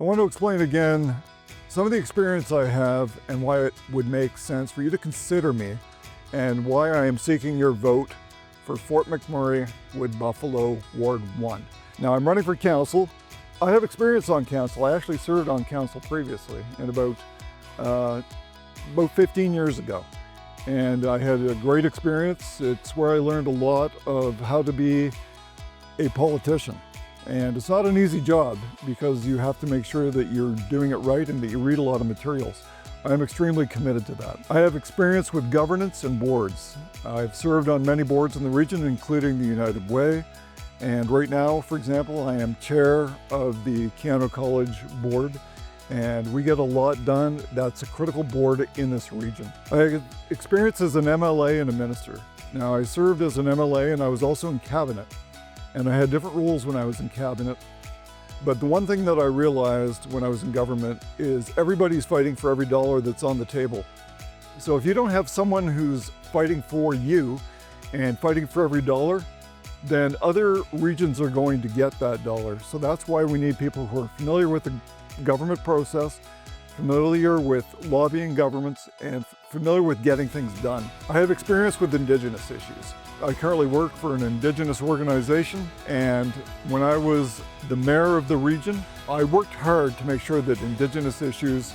I want to explain again some of the experience I have and why it would make sense for you to consider me and why I am seeking your vote for Fort McMurray Wood Buffalo Ward 1. Now I'm running for council. I have experience on council. I actually served on council previously and about 15 years ago. And I had a great experience. It's where I learned a lot of how to be a politician. And it's not an easy job because you have to make sure that you're doing it right and that you read a lot of materials. I'm extremely committed to that. I have experience with governance and boards. I've served on many boards in the region, including the United Way. And right now, for example, I am chair of the Keano College board, and we get a lot done. That's a critical board in this region. I have experience as an MLA and a minister. Now, I served as an MLA and I was also in cabinet. And I had different roles when I was in cabinet. But the one thing that I realized when I was in government is everybody's fighting for every dollar that's on the table. So if you don't have someone who's fighting for you and fighting for every dollar, then other regions are going to get that dollar. So that's why we need people who are familiar with the government process, familiar with lobbying governments, and familiar with getting things done. I have experience with Indigenous issues. I currently work for an Indigenous organization, and when I was the mayor of the region, I worked hard to make sure that Indigenous issues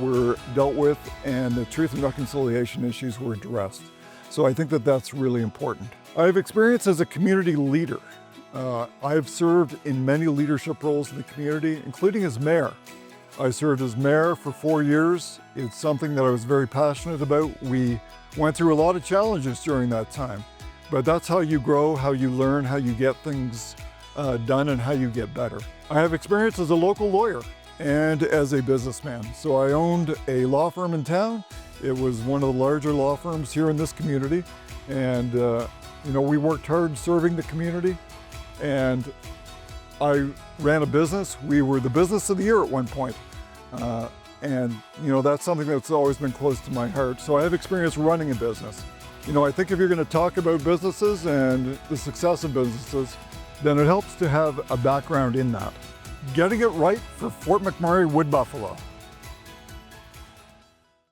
were dealt with and the truth and reconciliation issues were addressed. So I think that that's really important. I have experience as a community leader. I have served in many leadership roles in the community, including as mayor. I served as mayor for 4 years. It's something that I was very passionate about. We went through a lot of challenges during that time, but that's how you grow, how you learn, how you get things done, and how you get better. I have experience as a local lawyer and as a businessman. So I owned a law firm in town. It was one of the larger law firms here in this community. And we worked hard serving the community. And I ran a business. We were the business of the year at one point. That's something that's always been close to my heart. So I have experience running a business. I think if you're going to talk about businesses and the success of businesses, then it helps to have a background in that. Getting it right for Fort McMurray Wood Buffalo.